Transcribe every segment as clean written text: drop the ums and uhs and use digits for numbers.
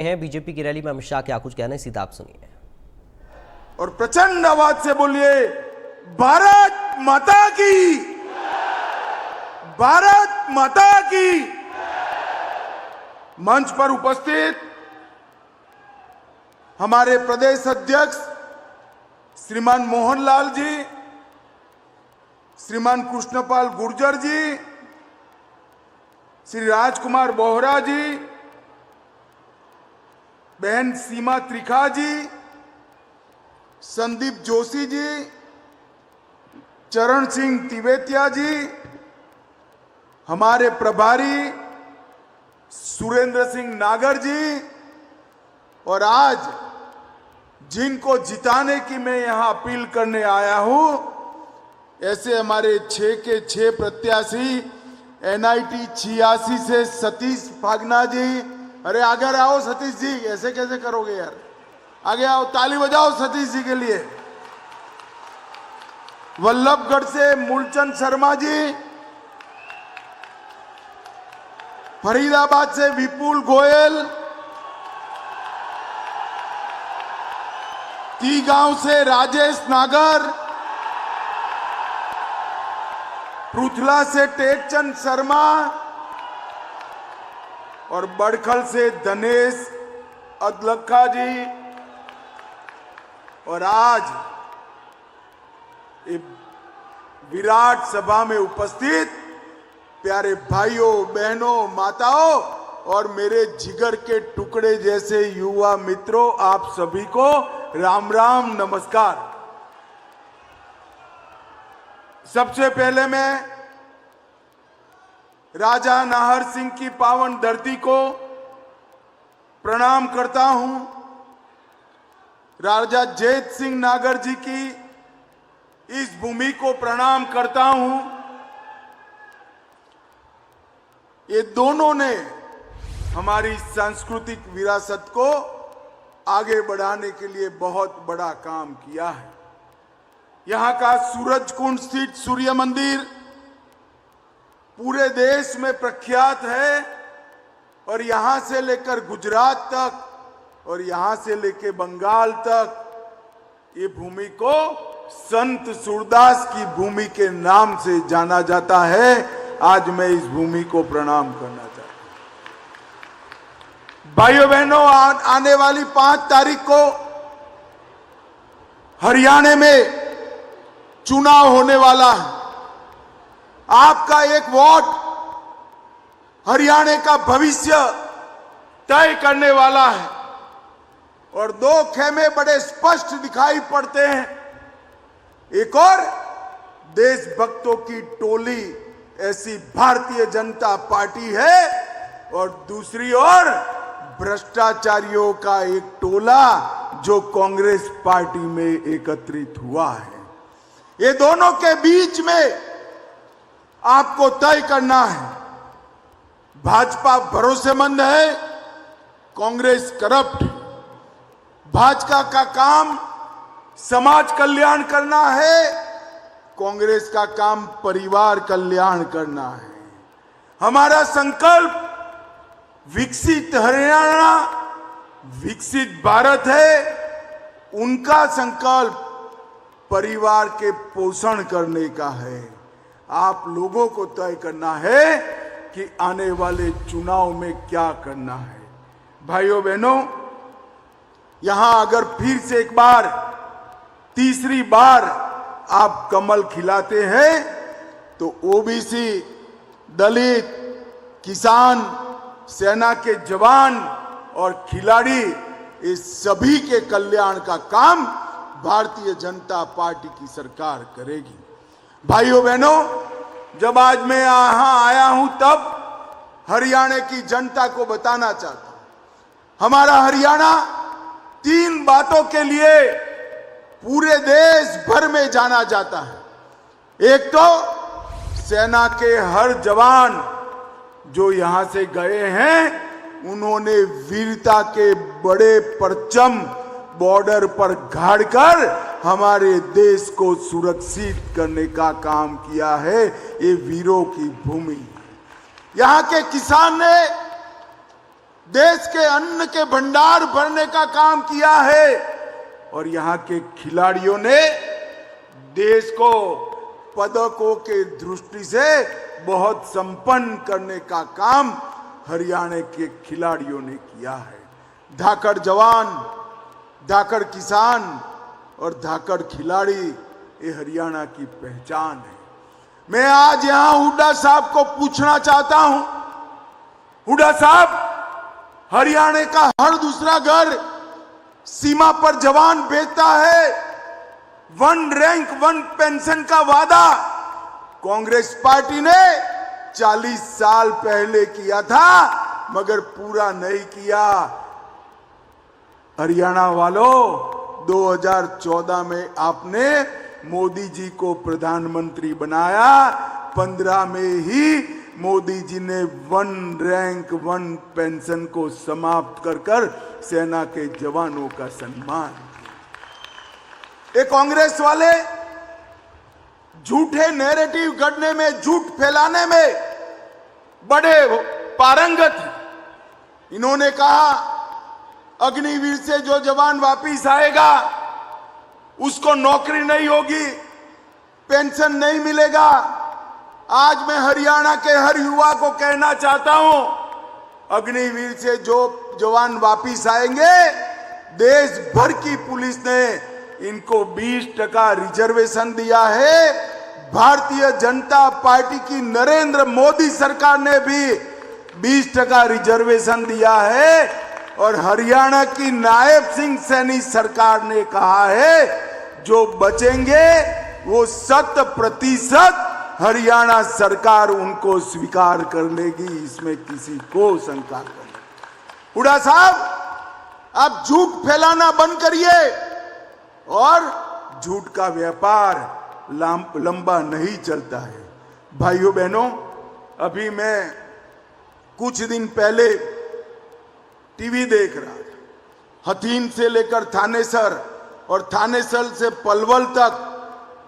हैं बीजेपी की रैली में अमित शाह क्या कुछ कहना है, सीधा आप सुनिए। और प्रचंड आवाज से बोलिए, भारत माता की, भारत माता की। मंच पर उपस्थित हमारे प्रदेश अध्यक्ष श्रीमान मोहनलाल जी, श्रीमान कृष्णपाल गुर्जर जी, श्री राजकुमार बोहरा जी, बहन सीमा त्रिखा जी, संदीप जोशी जी, चरण सिंह तिवेतिया जी, हमारे प्रभारी सुरेंद्र सिंह नागर जी, और आज जिनको जिताने की मैं यहां अपील करने आया हूं, ऐसे हमारे 6 के 6 प्रत्याशी NIT 86 से सतीश फागना जी। अरे आगे आओ सतीश जी, ऐसे कैसे करोगे यार, आगे आओ, ताली बजाओ सतीश जी के लिए। वल्लभगढ़ से मूलचंद शर्मा जी, फरीदाबाद से विपुल गोयल, ती गांव से राजेश नागर, पृथला से टेकचंद शर्मा और बड़खल से धनेश अदलखा जी। और आज विराट सभा में उपस्थित प्यारे भाइयों बहनों माताओं और मेरे जिगर के टुकड़े जैसे युवा मित्रों, आप सभी को राम राम नमस्कार। सबसे पहले मैं राजा नाहर सिंह की पावन धरती को प्रणाम करता हूं, राजा जैत सिंह नागर जी की इस भूमि को प्रणाम करता हूं। ये दोनों ने हमारी सांस्कृतिक विरासत को आगे बढ़ाने के लिए बहुत बड़ा काम किया है। यहां का सूरज कुंड स्थित सूर्य मंदिर पूरे देश में प्रख्यात है और यहां से लेकर गुजरात तक और यहां से लेकर बंगाल तक ये भूमि को संत सूरदास की भूमि के नाम से जाना जाता है। आज मैं इस भूमि को प्रणाम करना चाहता हूं। भाइयों बहनों, आने वाली 5 तारीख को हरियाणा में चुनाव होने वाला है। आपका एक वोट हरियाणा का भविष्य तय करने वाला है और 2 खेमे बड़े स्पष्ट दिखाई पड़ते हैं। एक और देशभक्तों की टोली ऐसी भारतीय जनता पार्टी है और दूसरी ओर भ्रष्टाचारियों का एक टोला जो कांग्रेस पार्टी में एकत्रित हुआ है। ये दोनों के बीच में आपको तय करना है। भाजपा भरोसेमंद है, कांग्रेस करप्ट। भाजपा का काम समाज कल्याण करना है, कांग्रेस का काम परिवार कल्याण करना है। हमारा संकल्प विकसित हरियाणा, विकसित भारत है। उनका संकल्प परिवार के पोषण करने का है। आप लोगों को तय करना है कि आने वाले चुनाव में क्या करना है। भाइयों बहनों, यहां अगर फिर से एक बार, तीसरी बार आप कमल खिलाते हैं तो ओबीसी, दलित, किसान, सेना के जवान और खिलाड़ी, इस सभी के कल्याण का काम भारतीय जनता पार्टी की सरकार करेगी। भाइयों बहनों, जब आज मैं यहां आया हूं तब हरियाणा की जनता को बताना चाहता हूं, हमारा हरियाणा 3 बातों के लिए पूरे देश भर में जाना जाता है। एक तो सेना के हर जवान जो यहां से गए हैं, उन्होंने वीरता के बड़े परचम बॉर्डर पर गाड़कर हमारे देश को सुरक्षित करने का काम किया है। ये वीरों की भूमि। यहां के किसान ने देश के अन्न के भंडार भरने का काम किया है और यहां के खिलाड़ियों ने देश को पदकों के दृष्टि से बहुत संपन्न करने का काम हरियाणा के खिलाड़ियों ने किया है। धाकड़ जवान, धाकड़ किसान और धाकड़ खिलाड़ी ये हरियाणा की पहचान है। मैं आज यहां हुड्डा साहब को पूछना चाहता हूं, हुड्डा साहब, हरियाणा का हर दूसरा घर सीमा पर जवान भेजता है। 1 रैंक 1 पेंशन का वादा कांग्रेस पार्टी ने 40 साल पहले किया था मगर पूरा नहीं किया। हरियाणा वालों, 2014 में आपने मोदी जी को प्रधानमंत्री बनाया। 15 में ही मोदी जी ने 1 रैंक 1 पेंशन को समाप्त कर सेना के जवानों का सम्मान किया। ये कांग्रेस वाले झूठे नैरेटिव गढ़ने में, झूठ फैलाने में बड़े पारंगत हैं। इन्होंने कहा अग्निवीर से जो जवान वापिस आएगा उसको नौकरी नहीं होगी, पेंशन नहीं मिलेगा। आज मैं हरियाणा के हर युवा को कहना चाहता हूं, अग्निवीर से जो जवान वापिस आएंगे, देश भर की पुलिस ने इनको 20% रिजर्वेशन दिया है। भारतीय जनता पार्टी की नरेंद्र मोदी सरकार ने भी 20% रिजर्वेशन दिया है और हरियाणा की नायब सिंह सैनी सरकार ने कहा है जो बचेंगे वो 100% हरियाणा सरकार उनको स्वीकार कर लेगी, इसमें किसी को शंका नहीं। हुड्डा साहब, आप झूठ फैलाना बंद करिए और झूठ का व्यापार लंबा नहीं चलता है। भाइयों बहनों, अभी मैं कुछ दिन पहले टीवी देख रहा था। हथीन से लेकर थानेसर और थानेसर से पलवल तक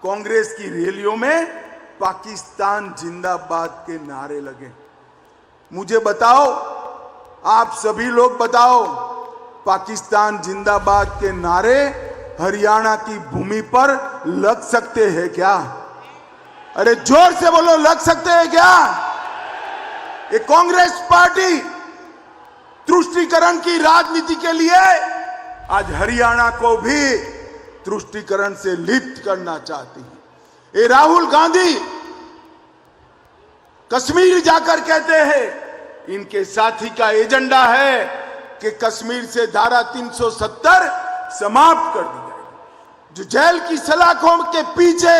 कांग्रेस की रैलियों में पाकिस्तान जिंदाबाद के नारे लगे। मुझे बताओ, आप सभी लोग बताओ, पाकिस्तान जिंदाबाद के नारे हरियाणा की भूमि पर लग सकते हैं क्या? अरे जोर से बोलो, लग सकते हैं क्या? ये कांग्रेस पार्टी तुष्टीकरण की राजनीति के लिए आज हरियाणा को भी तुष्टीकरण से लिप्त करना चाहती है। ये राहुल गांधी कश्मीर जाकर कहते हैं इनके साथी का एजेंडा है कि कश्मीर से धारा 370 समाप्त कर दी जाएगी। जो जेल की सलाखों के पीछे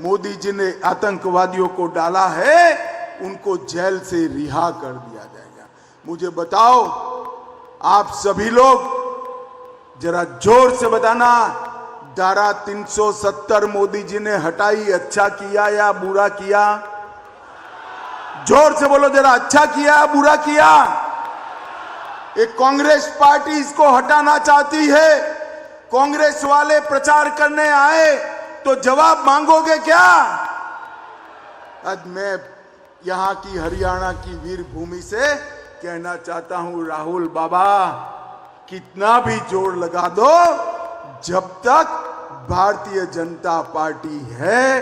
मोदी जी ने आतंकवादियों को डाला है उनको जेल से रिहा कर दिया जाएगा। मुझे बताओ, आप सभी लोग जरा जोर से बताना, धारा 370 मोदी जी ने हटाई, अच्छा किया या बुरा किया? जोर से बोलो जरा, अच्छा किया या बुरा किया? एक कांग्रेस पार्टी इसको हटाना चाहती है। कांग्रेस वाले प्रचार करने आए तो जवाब मांगोगे क्या? आज मैं यहां की हरियाणा की वीर भूमि से कहना चाहता हूं, राहुल बाबा, कितना भी जोर लगा दो, जब तक भारतीय जनता पार्टी है,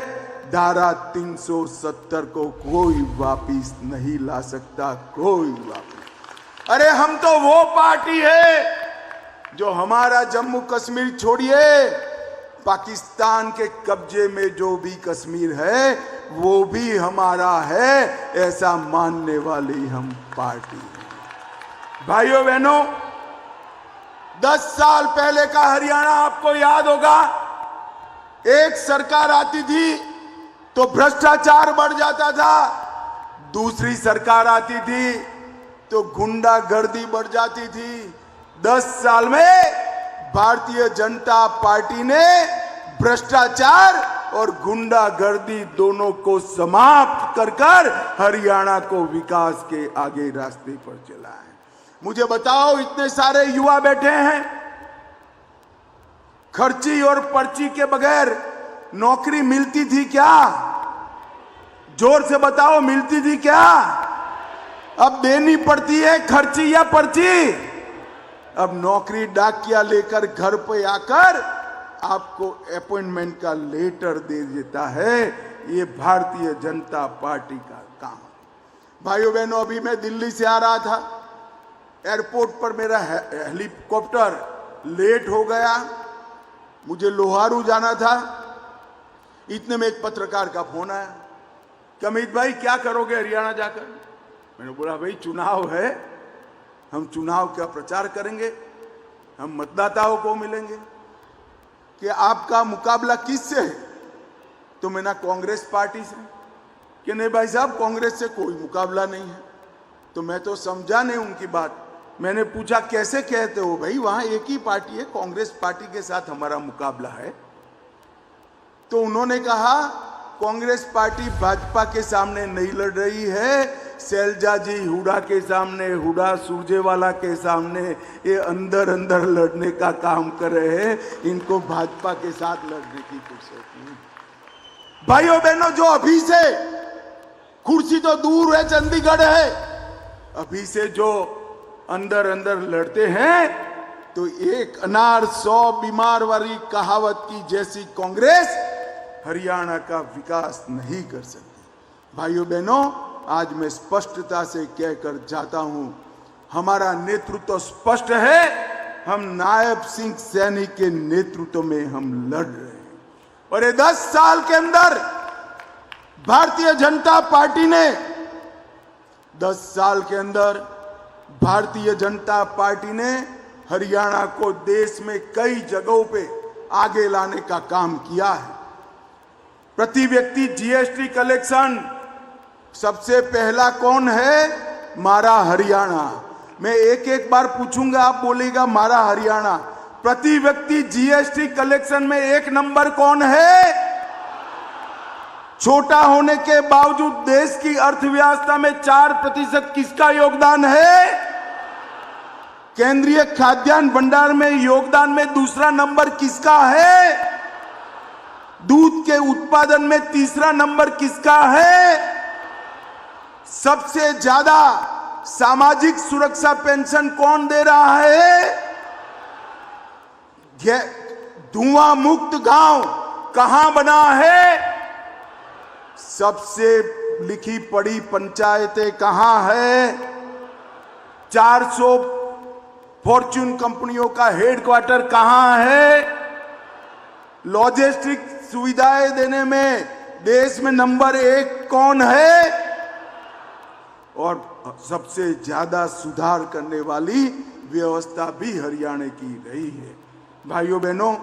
धारा 370 को कोई वापिस नहीं ला सकता, कोई वापिस। अरे हम तो वो पार्टी है जो हमारा जम्मू कश्मीर छोड़िए, पाकिस्तान के कब्जे में जो भी कश्मीर है वो भी हमारा है, ऐसा मानने वाली हम पार्टी है। भाइयों बहनों, 10 साल पहले का हरियाणा आपको याद होगा। एक सरकार आती थी तो भ्रष्टाचार बढ़ जाता था, दूसरी सरकार आती थी तो गुंडागर्दी बढ़ जाती थी। 10 साल में भारतीय जनता पार्टी ने भ्रष्टाचार और गुंडागर्दी दोनों को समाप्त कर हरियाणा को विकास के आगे रास्ते पर चला है। मुझे बताओ, इतने सारे युवा बैठे हैं, खर्ची और पर्ची के बगैर नौकरी मिलती थी क्या? जोर से बताओ, मिलती थी क्या? अब देनी पड़ती है खर्ची या पर्ची। अब नौकरी डाकिया लेकर घर पे आकर आपको अपॉइंटमेंट का लेटर दे देता है। ये भारतीय जनता पार्टी का काम है। भाइयों बहनों, अभी मैं दिल्ली से आ रहा था, एयरपोर्ट पर मेरा हेलीकॉप्टर लेट हो गया, मुझे लोहारू जाना था। इतने में एक पत्रकार का फोन आया कि अमित भाई क्या करोगे हरियाणा जाकर। मैंने बोला भाई चुनाव है, हम चुनाव का प्रचार करेंगे, हम मतदाताओं को मिलेंगे। कि आपका मुकाबला किससे है? तो मैंने कांग्रेस पार्टी से। कि नहीं भाई साहब, कांग्रेस से कोई मुकाबला नहीं है। तो मैं तो समझा नहीं उनकी बात। मैंने पूछा कैसे कहते हो भाई, वहां एक ही पार्टी है, कांग्रेस पार्टी के साथ हमारा मुकाबला है। तो उन्होंने कहा कांग्रेस पार्टी भाजपा के सामने नहीं लड़ रही है, शैलजा जी हुडा के सामने, हुडा सुरजेवाला के सामने ये अंदर अंदर लड़ने का काम कर रहे हैं। इनको भाजपा के साथ लड़ने की फुर्सत नहीं। भाइयों बहनों, जो अभी से, कुर्सी तो दूर है, चंडीगढ़ है, अभी से जो अंदर अंदर लड़ते हैं, तो एक अनार 100 बीमार वाली कहावत की जैसी कांग्रेस हरियाणा का विकास नहीं कर सकती। भाइयों बहनों, आज मैं स्पष्टता से कहकर जाता हूं, हमारा नेतृत्व स्पष्ट है। हम नायब सिंह सैनी के नेतृत्व में हम लड़ रहे हैं। और ये 10 साल के अंदर भारतीय जनता पार्टी ने 10 साल के अंदर भारतीय जनता पार्टी ने हरियाणा को देश में कई जगहों पे आगे लाने का काम किया है। प्रति व्यक्ति जीएसटी कलेक्शन सबसे पहला कौन है? हमारा हरियाणा। मैं एक एक बार पूछूंगा, आप बोलेगा हमारा हरियाणा। प्रति व्यक्ति जीएसटी कलेक्शन में 1 नंबर कौन है? छोटा होने के बावजूद देश की अर्थव्यवस्था में 4% किसका योगदान है? केंद्रीय खाद्यान्न भंडार में योगदान में दूसरा नंबर किसका है? दूध के उत्पादन में तीसरा नंबर किसका है? सबसे ज्यादा सामाजिक सुरक्षा पेंशन कौन दे रहा है? धुआं मुक्त गांव कहां बना है? सबसे लिखी पढ़ी पंचायतें कहां है? 400 फॉर्च्यून कंपनियों का हेडक्वार्टर कहां है? लॉजिस्टिक सुविधाएं देने में देश में नंबर 1 कौन है? और सबसे ज्यादा सुधार करने वाली व्यवस्था भी हरियाणा की रही है। भाइयों बहनों,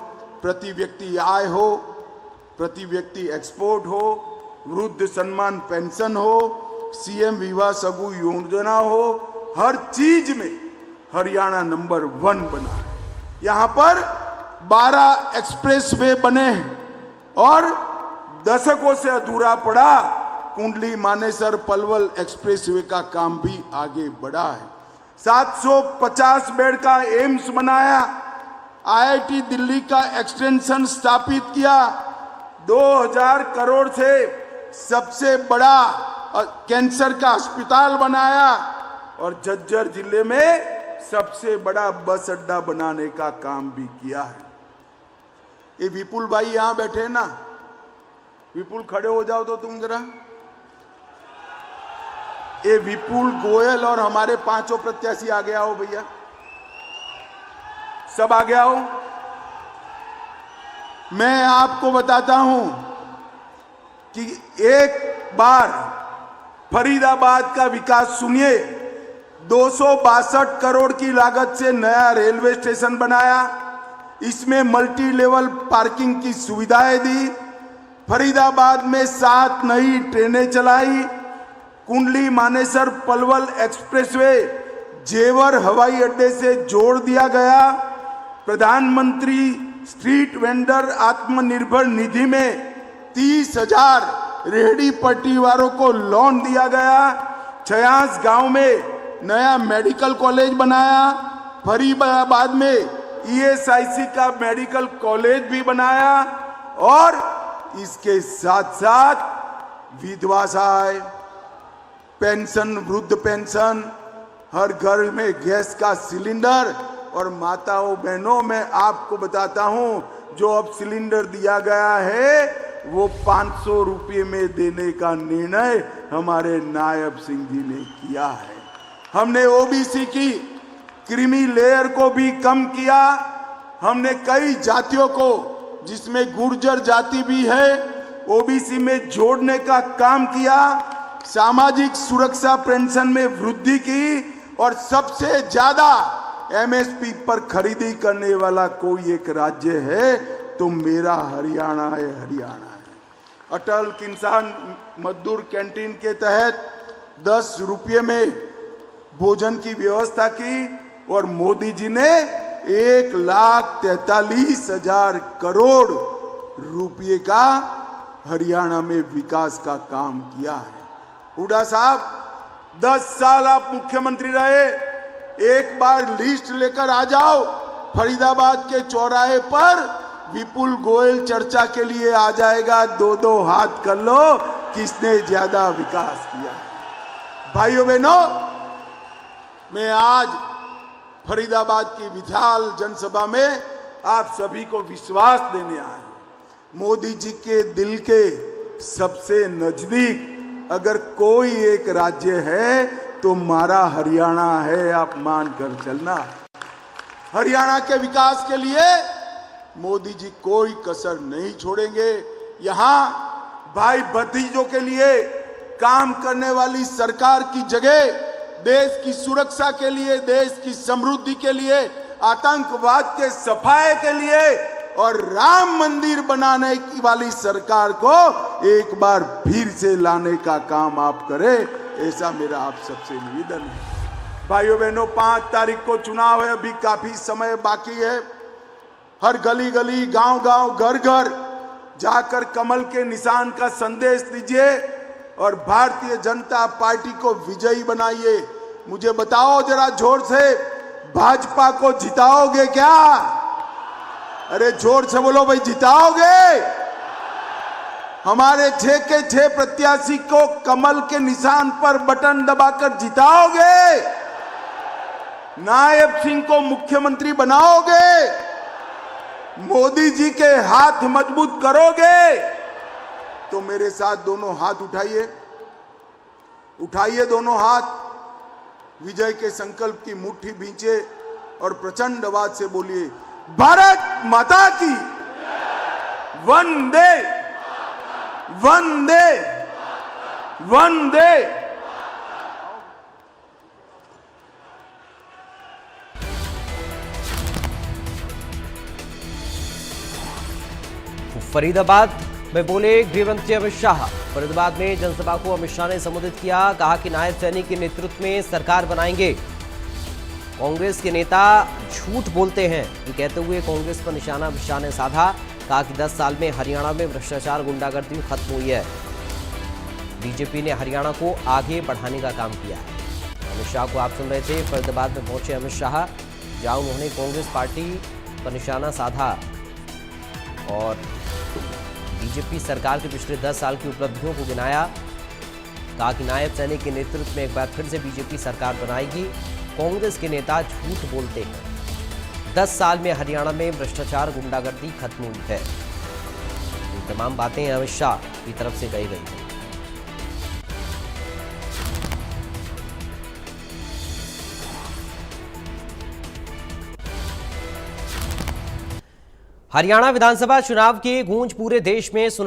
प्रति व्यक्ति आय हो, प्रति व्यक्ति एक्सपोर्ट हो, वृद्ध सम्मान पेंशन हो, सीएम विवाह सगु योजना हो, हर चीज में हरियाणा नंबर 1 बना है। यहां पर 12 एक्सप्रेसवे बने हैं और दशकों से अधूरा पड़ा कुंडली मानेसर पलवल एक्सप्रेसवे का काम भी आगे बढ़ा है। 750 बेड का एम्स बनाया, आईआईटी दिल्ली का एक्सटेंशन स्थापित किया, 2000 करोड़ से सबसे बड़ा कैंसर का अस्पताल बनाया और झज्जर जिले में सबसे बड़ा बस अड्डा बनाने का काम भी किया है। ये विपुल भाई यहां बैठे ना, विपुल खड़े हो जाओ तो तुम जरा। ये विपुल गोयल और हमारे 5 प्रत्याशी आगे आओ भैया, सब आगे आओ। मैं आपको बताता हूं कि एक बार फरीदाबाद का विकास सुनिए। 262 करोड़ की लागत से नया रेलवे स्टेशन बनाया, इसमें मल्टी लेवल पार्किंग की सुविधाएं दी, फरीदाबाद में 7 नई ट्रेनें चलाई, कुंडली मानेसर पलवल एक्सप्रेसवे जेवर हवाई अड्डे से जोड़ दिया गया, प्रधानमंत्री स्ट्रीट वेंडर आत्मनिर्भर निधि में 30,000 रेहड़ी पट्टी वालों को लोन दिया गया, 56 गांव में नया मेडिकल कॉलेज बनाया, फरीदाबाद में ईएसआईसी का मेडिकल कॉलेज भी बनाया और इसके साथ साथ विधवा सहाय, पेंशन, वृद्ध पेंशन, हर घर में गैस का सिलेंडर। और माताओं बहनों, मैं आपको बताता हूं, जो अब सिलेंडर दिया गया है वो 500 रुपये में देने का निर्णय हमारे नायब सिंह जी ने किया है। हमने ओबीसी की क्रीमी लेयर को भी कम किया। हमने कई जातियों को, जिसमें गुर्जर जाति भी है, ओबीसी में जोड़ने का काम किया। सामाजिक सुरक्षा पेंशन में वृद्धि की और सबसे ज्यादा एमएसपी पर खरीदी करने वाला कोई एक राज्य है तो मेरा हरियाणा है, हरियाणा है। अटल किसान मजदूर कैंटीन के तहत 10 रुपये में भोजन की व्यवस्था की और मोदी जी ने 1,43,000 करोड़ रुपये का हरियाणा में विकास का काम किया है। हुड्डा साहब, 10 साल आप मुख्यमंत्री रहे, एक बार लिस्ट लेकर आ जाओ। फरीदाबाद के चौराहे पर विपुल गोयल चर्चा के लिए आ जाएगा। 2-2 हाथ कर लो, किसने ज्यादा विकास किया। भाइयों बहनों, मैं आज फरीदाबाद की विशाल जनसभा में आप सभी को विश्वास देने आया हूं। मोदी जी के दिल के सबसे नजदीक अगर कोई एक राज्य है तो हमारा हरियाणा है, आप मानकर चलना। हरियाणा के विकास के लिए मोदी जी कोई कसर नहीं छोड़ेंगे। यहां भाई भतीजों के लिए काम करने वाली सरकार की जगह देश की सुरक्षा के लिए, देश की समृद्धि के लिए, आतंकवाद के सफाए के लिए और राम मंदिर बनाने की वाली सरकार को एक बार फिर से लाने का काम आप करें, ऐसा मेरा आप सबसे निवेदन है। भाइयों बहनों, 5 तारीख को चुनाव है, अभी काफी समय बाकी है। हर गली गली, गांव गांव, घर घर जाकर कमल के निशान का संदेश दीजिए और भारतीय जनता पार्टी को विजयी बनाइए। मुझे बताओ जरा जोर से, भाजपा को जिताओगे क्या? अरे जोर से बोलो भाई, जिताओगे? हमारे 6 के 6 प्रत्याशी को कमल के निशान पर बटन दबाकर जिताओगे? नायब सिंह को मुख्यमंत्री बनाओगे? मोदी जी के हाथ मजबूत करोगे? तो मेरे साथ दोनों हाथ उठाइए, उठाइए दोनों हाथ, विजय के संकल्प की मुट्ठी भींचे और प्रचंड आवाज से बोलिए, भारत माता की वंदे वंदे वंदे। फरीदाबाद में बोले गृहमंत्री अमित शाह। फरीदाबाद में जनसभा को अमित शाह ने संबोधित किया। कहा कि नायब सैनी के नेतृत्व में सरकार बनाएंगे। कांग्रेस के नेता झूठ बोलते हैं, ये कहते हुए कांग्रेस पर निशाना अमित शाह ने साधा। कहा कि 10 साल में हरियाणा में भ्रष्टाचार, गुंडागर्दी खत्म हुई है। बीजेपी ने हरियाणा को आगे बढ़ाने का काम किया है। अमित शाह को आप सुन रहे थे। फरीदाबाद में पहुंचे अमित शाह, जहां उन्होंने कांग्रेस पार्टी पर निशाना साधा और बीजेपी सरकार के पिछले 10 साल की उपलब्धियों को गिनाया। कहा कि नायब सैनी के नेतृत्व में एक बार फिर से बीजेपी सरकार बनाएगी। कांग्रेस के नेता झूठ बोलते हैं। 10 साल में हरियाणा में भ्रष्टाचार, गुंडागर्दी खत्म हुई है। ये तमाम बातें अमित शाह की तरफ से कही गई हैं। हरियाणा विधानसभा चुनाव की गूंज पूरे देश में सुनाई